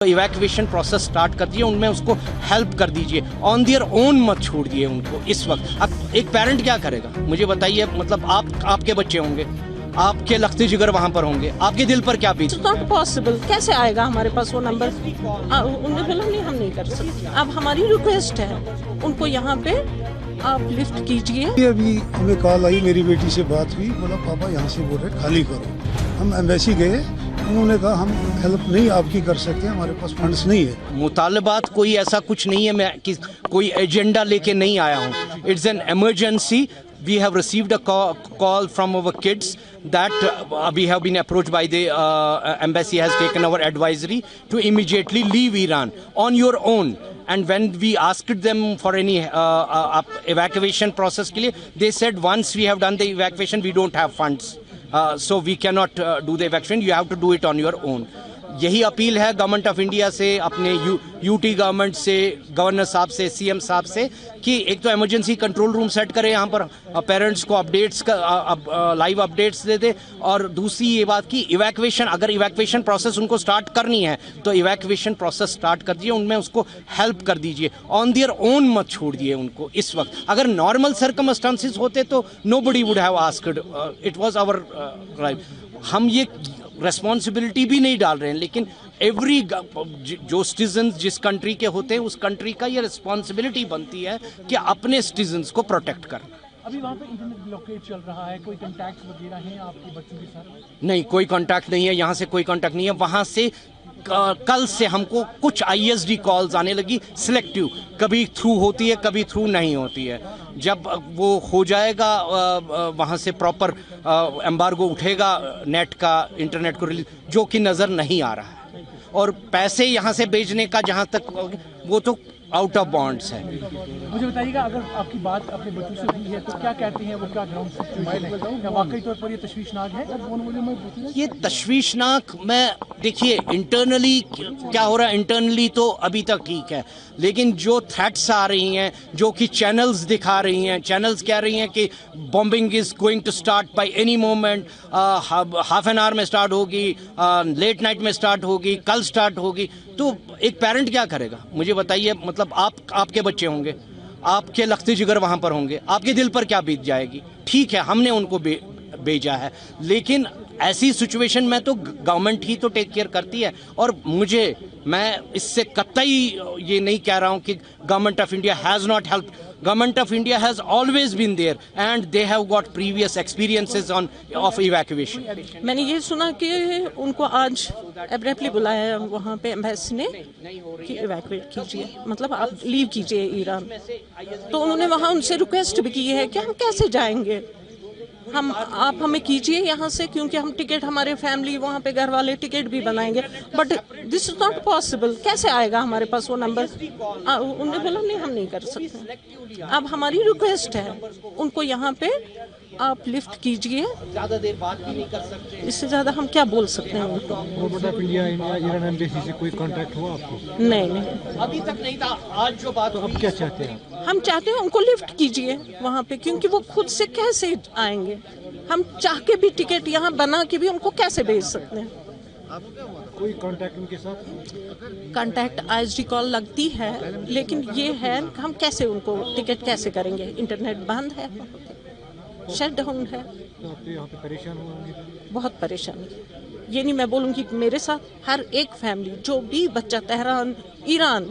Evacuation process start कर दिए, उनमें उसको हेल्प कर दीजिए, ऑन देयर ओन मत छोड़िए उनको इस वक्त। अब एक पेरेंट क्या करेगा मुझे बताइए, मतलब आपके बच्चे होंगे, आपके लख्ती जिगर वहाँ पर होंगे, आपके दिल पर क्या बीत? नॉट पॉसिबल, कैसे आएगा हमारे पास वो नंबर? उन्होंने बोला नहीं, हम नहीं कर सकते। अब हमारी रिक्वेस्ट है उनको यहाँ पे आप लिफ्ट कीजिए। अभी हमें कॉल आई, मेरी बेटी से बात हुई, बोला पापा यहाँ से बोल रहे खाली करो। हम एम्बेसी गए, उन्होंने कहा हम हेल्प नहीं आपकी कर सकते, हमारे पास फंड्स नहीं है। मुतालबात कोई ऐसा कुछ नहीं है, मैं कोई एजेंडा लेके नहीं आया हूँ। It's an emergency. We have received a call from our kids that we have been approached by the embassy has taken our advisory to immediately leave Iran on your own. And when we asked them for any evacuation process के लिए, they said once we have done the evacuation, we don't have funds, so we cannot do the evacuation. You have to do it on your own. यही appeal है government of India से, अपने UT government से, governor साहब से, CM साहब से, कि एक तो इमरजेंसी कंट्रोल रूम सेट करें यहाँ पर, पेरेंट्स को अपडेट्स का लाइव अपडेट्स दे दे, और दूसरी ये बात कि इवैक्यूएशन, अगर इवैक्यूएशन प्रोसेस उनको स्टार्ट करनी है तो इवैक्यूएशन प्रोसेस स्टार्ट कर दीजिए, उनमें उसको हेल्प कर दीजिए, ऑन देयर ओन मत छोड़िए उनको इस वक्त। अगर नॉर्मल सर्कमस्टांसिस होते तो nobody would have asked, it was our right. हम ये रेस्पॉन्सिबिलिटी भी नहीं डाल रहे हैं, लेकिन एवरी जो सिटीजन जिस कंट्री के होते हैं उस कंट्री का ये रिस्पॉन्सिबिलिटी बनती है कि अपने सिटीजन्स को प्रोटेक्ट करना। अभी वहाँ पे इंटरनेट ब्लॉकेज चल रहा है, कोई कॉन्टैक्ट वगैरह हैं आपके बच्चों के साथ? नहीं, कोई कांटेक्ट नहीं है, यहाँ से कोई कांटेक्ट नहीं है। वहाँ से कल से हमको कुछ आईएसडी कॉल्स आने लगी, सिलेक्टिव, कभी थ्रू होती है, कभी थ्रू नहीं होती है। जब वो हो जाएगा, वहाँ से प्रॉपर एम्बार्गो उठेगा नेट का, इंटरनेट को रिलीज, जो कि नज़र नहीं आ रहा है। और पैसे यहाँ से भेजने का जहाँ तक, वो तो आउट ऑफ बॉन्ड्स है। मुझे बताइएगा, अगर आपकी बात अपने बच्चों से हुई है तो क्या कहते हैं वो, क्या ग्राउंड सिचुएशन है, या वाकई तौर पर ये तशवीशनाक है? ये तशवीशनाक, मैं देखिए इंटरनली क्या हो रहा है, इंटरनली तो अभी तक ठीक है, लेकिन जो थ्रेट्स आ रही हैं, जो कि चैनल्स दिखा रही हैं, चैनल्स कह रही हैं कि bombing is going to start by any moment, half an hour में स्टार्ट होगी, लेट नाइट में स्टार्ट होगी, कल स्टार्ट होगी, तो एक पेरेंट क्या करेगा मुझे बताइए, मतलब आपके बच्चे होंगे, आपके लख्ती जिगर वहाँ पर होंगे, आपके दिल पर क्या बीत जाएगी? ठीक है, हमने उनको भेजा है, लेकिन ऐसी सिचुएशन में तो गवर्नमेंट ही तो टेक केयर करती है। और मैं इससे कतई ये नहीं कह रहा हूँ कि government of India has not help. Government of India has always been there and they have got previous experiences of evacuation. मैंने ये सुना कि उनको आज एब्रेप्टली बुलाया है वहाँ पे एम्बेसी ने कि इवैक्यूएट कीजिए, मतलब आप लीव कीजिए ईरान। तो उन्होंने वहाँ उनसे रिक्वेस्ट भी की है कि हम कैसे जाएंगे, आप हमें कीजिए यहाँ से, क्योंकि हम टिकट, हमारे फैमिली वहाँ पे घर वाले टिकट भी बनाएंगे, but this is not possible, कैसे आएगा हमारे पास वो नंबर? उन्होंने बोला नहीं, हम नहीं कर सकते। अब हमारी रिक्वेस्ट है उनको यहाँ पे आप लिफ्ट कीजिए। ज़्यादा देर बात भी नहीं कर सकते, इससे ज़्यादा हम क्या बोल सकते हैं उनको? Government of India Iran embassy से कोई कांटेक्ट हुआ आपको? नहीं, अभी तक नहीं था। आज जो बात, अब क्या चाहते हैं? हम चाहते हैं उनको लिफ्ट कीजिए वहाँ पे, क्योंकि वो खुद से कैसे आएंगे? हम चाह के भी टिकट यहाँ बना के भी उनको कैसे भेज सकते हैं? कोई कांटेक्ट उनके साथ? कांटेक्ट आईएसडी कॉल लगती है, लेकिन ये है कि हम कैसे उनको टिकट कैसे करेंगे? इंटरनेट बंद है, शट डाउन है, तो आप यहाँ पे परेशान होंगे? बहुत परेशानी। ये नहीं मैं बोलूँगी कि मेरे साथ हर एक फैमिली, जो भी बच्चा तेहरान ईरान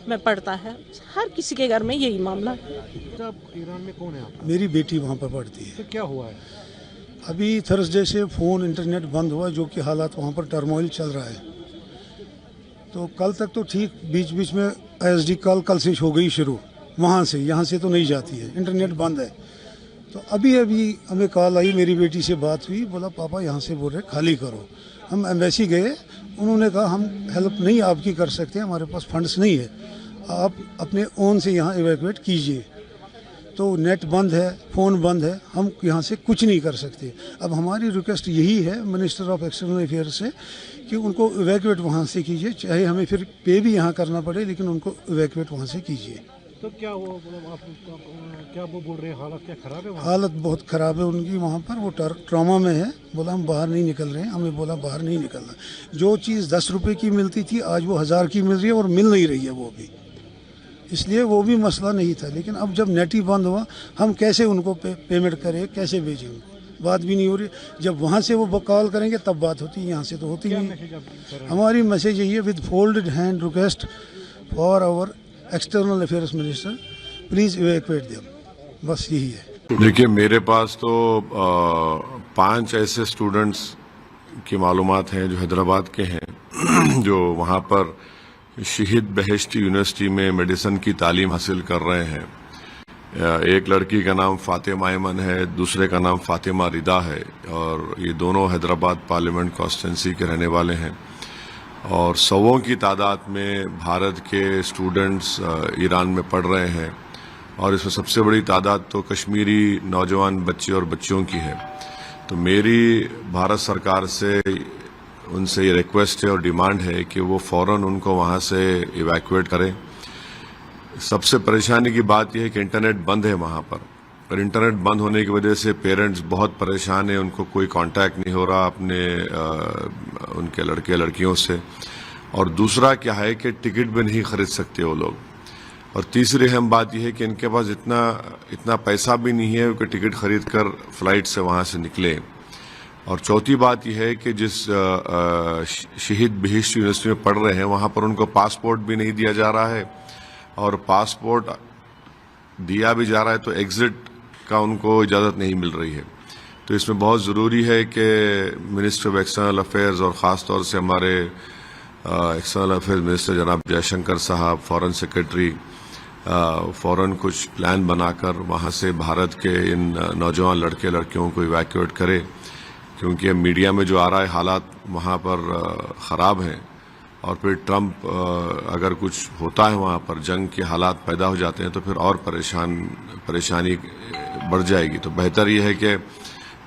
में पढ़ता है, हर किसी के घर में यही मामला है। ईरान में कौन है आप? मेरी बेटी वहाँ पर पढ़ती है। तो क्या हुआ है? अभी थर्सडे से फ़ोन इंटरनेट बंद हुआ, जो कि हालात वहाँ पर टर्मोइल चल रहा है। तो कल तक तो ठीक, बीच बीच में आईएसडी कॉल कल से हो गई शुरू, वहाँ से, यहाँ से तो नहीं जाती है, इंटरनेट बंद है। तो अभी हमें कॉल आई, मेरी बेटी से बात हुई, बोला पापा यहाँ से बोल रहे खाली करो। हम एम्बेसी गए, उन्होंने कहा हम हेल्प नहीं आपकी कर सकते, हमारे पास फंड्स नहीं है, आप अपने ओन से यहाँ इवैक्यूएट कीजिए। तो नेट बंद है, फ़ोन बंद है, हम यहाँ से कुछ नहीं कर सकते। अब हमारी रिक्वेस्ट यही है मिनिस्टर ऑफ एक्सटर्नल अफेयर्स से कि उनको इवैक्यूएट वहाँ से कीजिए, चाहे हमें फिर पे भी यहाँ करना पड़े, लेकिन उनको इवैक्यूएट वहाँ से कीजिए। तो क्या वो मतलब आप क्या वो बोल रहे हैं, हालत क्या खराब है वहाँ? हालत बहुत ख़राब है उनकी वहाँ पर, वो ट्रॉमा में है। बोला हम बाहर नहीं निकल रहे हैं, हमें बोला बाहर नहीं निकलना। जो चीज़ 10 रुपए की मिलती थी आज वो 1000 की मिल रही है और मिल नहीं रही है वो भी, इसलिए वो भी मसला नहीं था। लेकिन अब जब नेट ही बंद हुआ, हम कैसे उनको पेमेंट करें, कैसे भेजें उनको, बात भी नहीं हो रही। जब वहाँ से वो कॉल करेंगे तब बात होती है, यहाँ से तो होती नहीं। हमारी मैसेज यही है, with folded hand request for our external affairs minister, please evacuate them, बस यही है। देखिए, मेरे पास तो 5 ऐसे स्टूडेंट्स की मालूमात हैं जो हैदराबाद के हैं, जो वहाँ पर शहीद बहिश्ती यूनिवर्सिटी में मेडिसिन की तालीम हासिल कर रहे हैं। एक लड़की का नाम फातिमा ऐमन है, दूसरे का नाम फातिमा रिदा है, और ये दोनों हैदराबाद पार्लियामेंट कॉन्स्टिट्यूंसी के रहने वाले हैं। और सौों की तादाद में भारत के स्टूडेंट्स ईरान में पढ़ रहे हैं, और इसमें सबसे बड़ी तादाद तो कश्मीरी नौजवान बच्चे और बच्चियों की है। तो मेरी भारत सरकार से उनसे ये रिक्वेस्ट है और डिमांड है कि वो फ़ौरन उनको वहाँ से इवैक्यूएट करें। सबसे परेशानी की बात यह है कि इंटरनेट बंद है वहाँ पर, और इंटरनेट बंद होने की वजह से पेरेंट्स बहुत परेशान हैं, उनको कोई कांटेक्ट नहीं हो रहा अपने उनके लड़के लड़कियों से। और दूसरा क्या है कि टिकट भी नहीं खरीद सकते वो लोग। और तीसरी अहम बात यह है कि इनके पास इतना पैसा भी नहीं है कि टिकट खरीद कर फ्लाइट से वहाँ से निकले। और चौथी बात यह है कि जिस शहीद बहिश्त यूनिवर्सिटी में पढ़ रहे हैं वहाँ पर उनको पासपोर्ट भी नहीं दिया जा रहा है, और पासपोर्ट दिया भी जा रहा है तो एग्ज़िट का उनको इजाज़त नहीं मिल रही है। तो इसमें बहुत ज़रूरी है कि मिनिस्टर ऑफ एक्सटर्नल अफेयर्स और ख़ास तौर से हमारे एक्सटर्नल अफेयर्स मिनिस्टर जनाब जयशंकर साहब, फॉरेन सेक्रेटरी फ़ौरन कुछ प्लान बनाकर वहाँ से भारत के इन नौजवान लड़के लड़कियों को इवैक्यूएट करे, क्योंकि मीडिया में जो आ रहा है हालात वहाँ पर ख़राब हैं। और फिर ट्रंप अगर कुछ होता है वहाँ पर, जंग के हालात पैदा हो जाते हैं, तो फिर और परेशानी बढ़ जाएगी। तो बेहतर यह है कि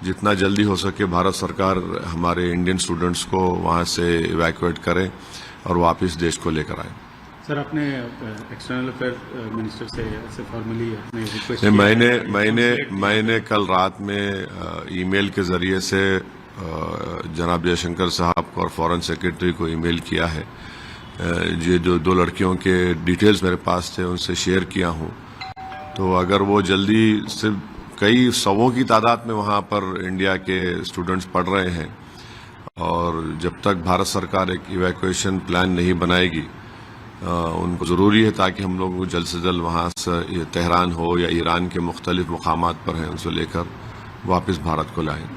जितना जल्दी हो सके भारत सरकार हमारे इंडियन स्टूडेंट्स को वहाँ से इवैक्यूएट करे और वापस देश को लेकर आए। सर, आपने एक्सटर्नल अफेयर मिनिस्टर से फॉर्मली अपने रिक्वेस्ट मैंने कल रात में ईमेल के ज़रिए से जनाब जयशंकर साहब को और फॉरेन सेक्रेटरी को ईमेल किया है। ये जो 2 लड़कियों के डिटेल्स मेरे पास थे उनसे शेयर किया हूँ। तो अगर वो जल्दी, सिर्फ कई सौों की तादाद में वहाँ पर इंडिया के स्टूडेंट्स पढ़ रहे हैं, और जब तक भारत सरकार एक इवैक्यूएशन प्लान नहीं बनाएगी उनको ज़रूरी है ताकि हम लोग जल्द से जल्द वहाँ से तेहरान हो या ईरान के मुख्तलिफ मुकामात पर हैं उनसे लेकर वापस भारत को लाएं।